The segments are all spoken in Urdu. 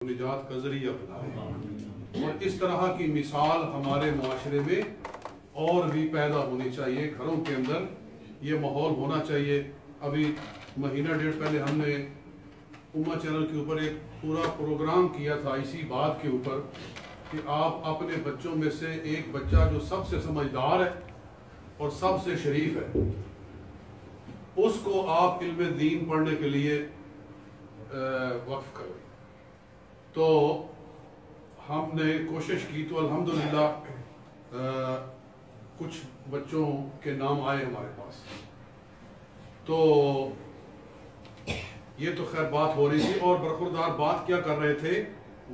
نجات کا ذریعہ بنائے، اور اس طرح کی مثال ہمارے معاشرے میں اور بھی پیدا ہونی چاہیے، گھروں کے اندر یہ ماحول ہونا چاہیے۔ ابھی مہینہ ڈیڑھ پہلے ہم نے امہ چینل کے اوپر ایک پورا پروگرام کیا تھا اسی بات کے اوپر کہ آپ اپنے بچوں میں سے ایک بچہ جو سب سے سمجھدار ہے اور سب سے شریف ہے، اس کو آپ علم دین پڑھنے کے لیے وقف کریں۔ تو ہم نے کوشش کی تو الحمدللہ کچھ بچوں کے نام آئے ہمارے پاس، تو یہ تو خیر بات ہو رہی تھی، اور برخوردار بات کیا کر رہے تھے؟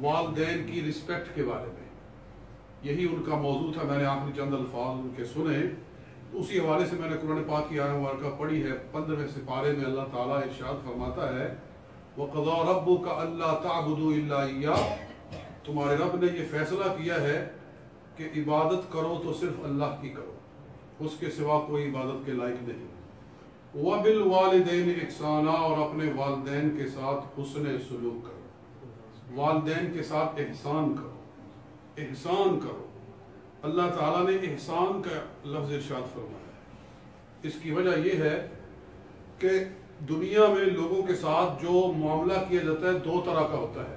والدین کی رسپیکٹ کے بارے میں، یہی ان کا موضوع تھا۔ میں نے آخری چند الفاظ ان کے سنے، تو اسی حوالے سے میں نے قرآن پاک کی آیت مبارکہ پڑھی ہے۔ 15ویں سپارے میں اللہ تعالیٰ ارشاد فرماتا ہے وَقَضَىٰ رَبُّكَ أَلَّا تَعْبُدُوا إِلَّا إِيَّاهُ، تمہارے رب نے یہ فیصلہ کیا ہے کہ عبادت کرو تو صرف اللہ کی کرو، اس کے سوا کوئی عبادت کے لائق نہیں۔ وَبِالْوَالِدَيْنِ إِحْسَانًا، اور اپنے والدین کے ساتھ حسن سلوک کرو، والدین کے ساتھ احسان کرو، احسان کرو۔ اللہ تعالیٰ نے احسان کا لفظ ارشاد فرمایا ہے۔ اس کی وجہ یہ ہے کہ دنیا میں لوگوں کے ساتھ جو معاملہ کیا جاتا ہے دو طرح کا ہوتا ہے،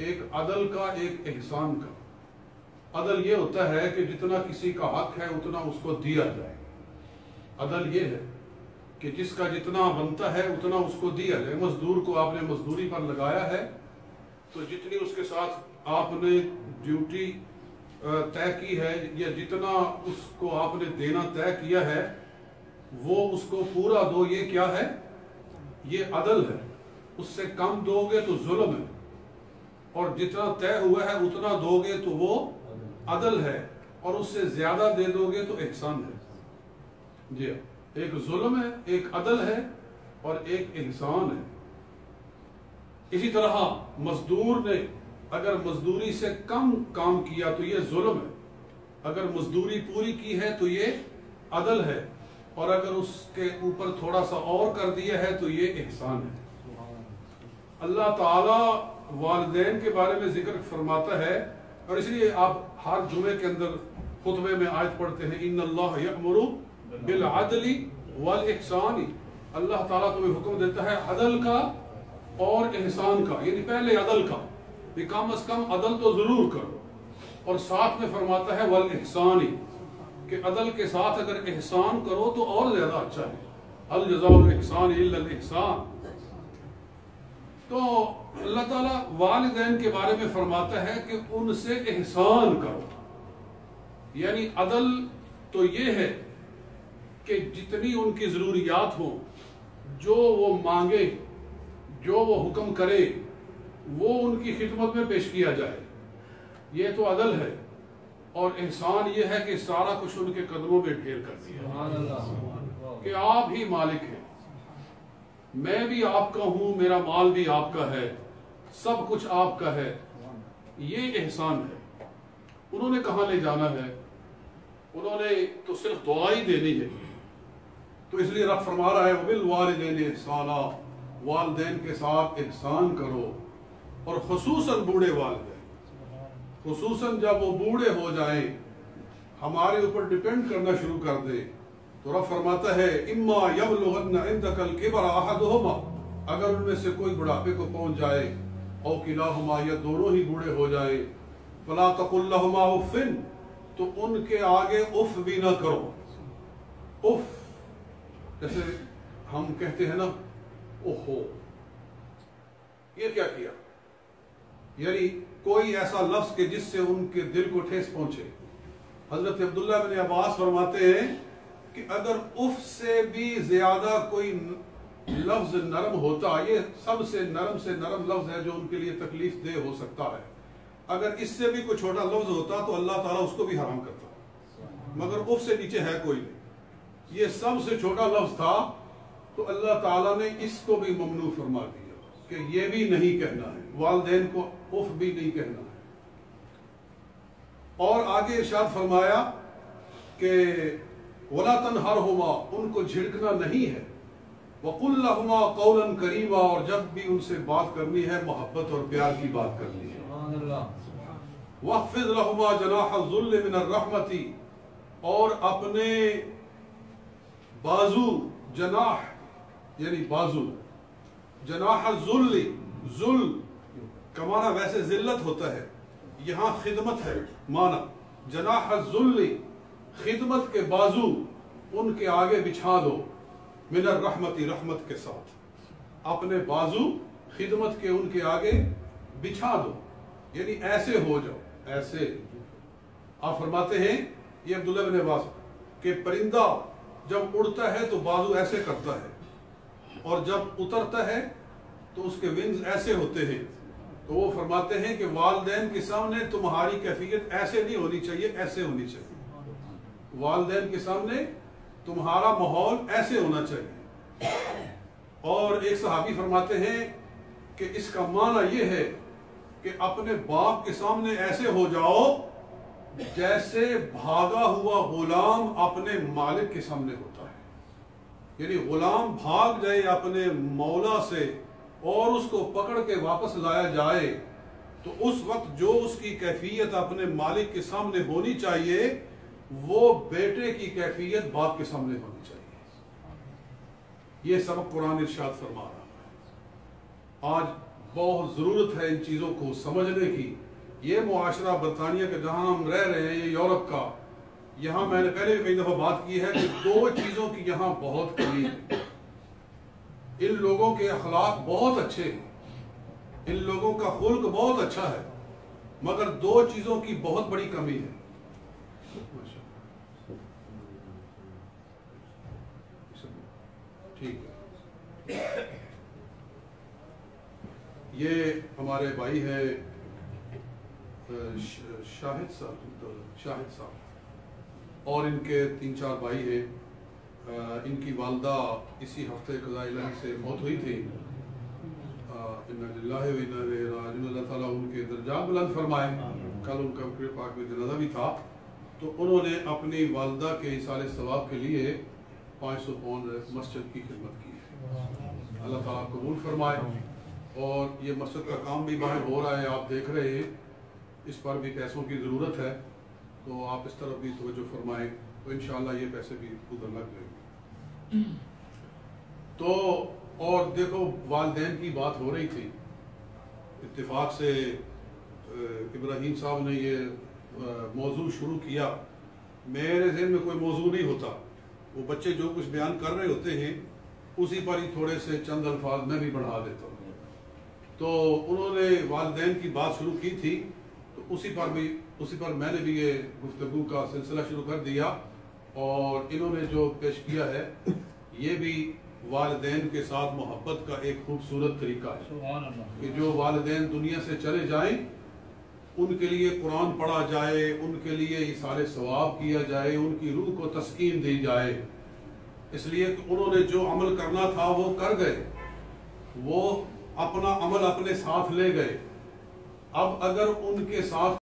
ایک عدل کا، ایک احسان کا۔ عدل یہ ہوتا ہے کہ جتنا کسی کا حق ہے اتنا اس کو دیا جائے۔ عدل یہ ہے کہ جس کا جتنا بنتا ہے اتنا اس کو دیا جائے۔ مزدور کو آپ نے مزدوری پر لگایا ہے تو جتنی اس کے ساتھ آپ نے ڈیوٹی طے کی ہے یا جتنا اس کو آپ نے دینا طے کیا ہے وہ اس کو پورا دو۔ یہ کیا ہے؟ یہ عدل ہے۔ اس سے کم دو گے تو ظلم ہے، اور جتنا طے ہوا ہے اتنا دو گے تو وہ عدل ہے، اور اس سے زیادہ دے دو گے تو احسان ہے۔ جی، ایک ظلم ہے، ایک عدل ہے، اور ایک احسان ہے۔ اسی طرح مزدور نے اگر مزدوری سے کم کام کیا تو یہ ظلم ہے، اگر مزدوری پوری کی ہے تو یہ عدل ہے، اور اگر اس کے اوپر تھوڑا سا اور کر دیا ہے تو یہ احسان ہے۔ اللہ تعالی والدین کے بارے میں ذکر فرماتا ہے، اور اس لیے آپ ہر جمعے کے اندر خطبے میں آیت پڑھتے ہیں ان اللہ یأمر بالعدل والاحسان۔ اللہ تعالیٰ تمہیں حکم دیتا ہے عدل کا اور احسان کا، یعنی پہلے عدل کا، کہ کم از کم عدل تو ضرور کرو، اور ساتھ میں فرماتا ہے والاحسان، کہ عدل کے ساتھ اگر احسان کرو تو اور زیادہ اچھا ہے۔ هل جزاء الاحسان الا الاحسان۔ تو اللہ تعالیٰ والدین کے بارے میں فرماتا ہے کہ ان سے احسان کرو، یعنی عدل تو یہ ہے کہ جتنی ان کی ضروریات ہوں، جو وہ مانگے، جو وہ حکم کرے، وہ ان کی خدمت میں پیش کیا جائے، یہ تو عدل ہے۔ اور احسان یہ ہے کہ سارا کچھ ان کے قدموں میں ڈھیر کر دیا کہ آپ ہی مالک ہیں، میں بھی آپ کا ہوں، میرا مال بھی آپ کا ہے، سب کچھ آپ کا ہے، یہ احسان ہے۔ انہوں نے کہاں لے جانا ہے؟ انہوں نے تو صرف دعا ہی دینی ہے۔ تو اس لیے رب فرما رہا ہے وَبِالْوَالِدَيْنِ إِحْسَانًا، والدین کے ساتھ احسان کرو، اور خصوصاً بوڑھے والدین، خصوصاً جب وہ بوڑھے ہو جائیں، ہمارے اوپر ڈیپینڈ کرنا شروع کر دیں، تو رب فرماتا ہے اِمَّا يَبْلُغَنَّ عِنْدَكَ الْكِبَرَ أَحَدُهُمَا، اگر ان میں سے کوئی بڑھاپے کو پہنچ جائے، أَوْ كِلَاهُمَا، یا دونوں ہی بوڑھے ہو جائیں، فَلَا تَقُلْ لَهُمَا أُفٍّ، تو ان کے آگے اف بھی نہ کرو۔ اف جیسے ہم کہتے ہیں نا اوہو، یہ کیا کیا؟ یعنی کوئی ایسا لفظ کہ جس سے ان کے دل کو ٹھیس پہنچے۔ حضرت عبداللہ بن عباس فرماتے ہیں کہ اگر اف سے بھی زیادہ کوئی لفظ نرم ہوتا، یہ سب سے نرم لفظ ہے جو ان کے لیے تکلیف دہ ہو سکتا ہے، اگر اس سے بھی کوئی چھوٹا لفظ ہوتا تو اللہ تعالیٰ اس کو بھی حرام کرتا، مگر اف سے نیچے ہے کوئی نہیں، یہ سب سے چھوٹا لفظ تھا، تو اللہ تعالیٰ نے اس کو بھی ممنوع فرما دیا کہ یہ بھی نہیں کہنا ہے، والدین کو اف بھی نہیں کہنا ہے۔ اور آگے ارشاد فرمایا کہ وَلَا تَنْهَرْهُمَا، ان کو جھڑکنا نہیں ہے، وَقُلْ لَهُمَا قَوْلًا كَرِيمًا، اور جب بھی ان سے بات کرنی ہے محبت اور پیار کی بات کرنی ہے. وَاخْفِضْ لَهُمَا جَنَاحَ الذُّلِّ مِنَ الرَّحْمَةِ، اور اپنے بازو، جناح یعنی بازو، جناح الذُّلِّ، ذل کا معنی ویسے ذلت ہوتا ہے، یہاں خدمت ہے معنی. جناح الذُّلِّ، خدمت کے بازو ان کے آگے بچھا دو، من الرحمت، رحمت کے ساتھ. اپنے بازو خدمت کے ان کے آگے بچھا دو، یعنی ایسے ہو جاؤ، ایسے. آپ فرماتے ہیں یہ عبداللہ بن عباس کہ پرندہ جب اڑتا ہے تو بازو ایسے کرتا ہے، اور جب اترتا ہے تو اس کے ونگز ایسے ہوتے ہیں. تو وہ فرماتے ہیں کہ والدین کے سامنے تمہاری کیفیت ایسے نہیں ہونی چاہیے، ایسے ہونی چاہیے. والدین کے سامنے تمہارا ماحول ایسے ہونا چاہیے. اور ایک صحابی فرماتے ہیں کہ اس کا معنی یہ ہے کہ اپنے باپ کے سامنے ایسے ہو جاؤ جیسے بھاگا ہوا غلام اپنے مالک کے سامنے ہوتا ہے. یعنی غلام بھاگ جائے اپنے مولا سے اور اس کو پکڑ کے واپس لایا جائے تو اس وقت جو اس کی کیفیت اپنے مالک کے سامنے ہونی چاہیے وہ بیٹے کی کیفیت باپ کے سامنے ہونی چاہیے. یہ سبق قرآن ارشاد فرما رہا ہے. آج بہت ضرورت ہے ان چیزوں کو سمجھنے کی. یہ معاشرہ برطانیہ کا جہاں ہم رہ رہے ہیں، یہ یورپ کا، یہاں میں نے پہلے بھی کئی دفعہ بات کی ہے کہ دو چیزوں کی یہاں بہت کمی ہے. ان لوگوں کے اخلاق بہت اچھے ہیں، ان لوگوں کا خلق بہت اچھا ہے، مگر دو چیزوں کی بہت بڑی کمی ہے. ٹھیک ہے، یہ ہمارے بھائی ہیں شاہد صاحب، اور ان کے 3-4 بھائی ہیں. ان کی والدہ اسی ہفتے قضاء الہی سے موت ہوئی تھی. انا للہ و انا الیہ راجعون. اللہ تعالیٰ ان کے درجات بلند فرمائے. کل ان کا پاک میں جنازہ بھی تھا، تو انہوں نے اپنی والدہ کے ایصال ثواب کے لیے 500 پاؤنڈ مسجد کی خدمت کی ہے. اللہ تعالیٰ قبول فرمائے. اور یہ مسجد کا کام بھی باہر ہو رہا ہے، آپ دیکھ رہے ہیں، اس پر بھی پیسوں کی ضرورت ہے، تو آپ اس طرف بھی توجہ فرمائیں تو انشاءاللہ یہ پیسے بھی ادھر لگ جائیں گے. تو اور دیکھو والدین کی بات ہو رہی تھی، اتفاق سے ابراہیم صاحب نے یہ موضوع شروع کیا. میرے ذہن میں کوئی موضوع نہیں ہوتا، وہ بچے جو کچھ بیان کر رہے ہوتے ہیں اسی پر ہی تھوڑے سے چند الفاظ میں بھی بڑھا دیتا ہوں. تو انہوں نے والدین کی بات شروع کی تھی، تو اسی پر میں نے بھی یہ گفتگو کا سلسلہ شروع کر دیا. اور انہوں نے جو پیش کیا ہے یہ بھی والدین کے ساتھ محبت کا ایک خوبصورت طریقہ ہے کہ جو والدین دنیا سے چلے جائیں ان کے لیے قرآن پڑھا جائے، ان کے لیے ایصال ثواب کیا جائے، ان کی روح کو تسکین دی جائے. اس لیے کہ انہوں نے جو عمل کرنا تھا وہ کر گئے، وہ اپنا عمل اپنے ساتھ لے گئے. اب اگر ان کے ساتھ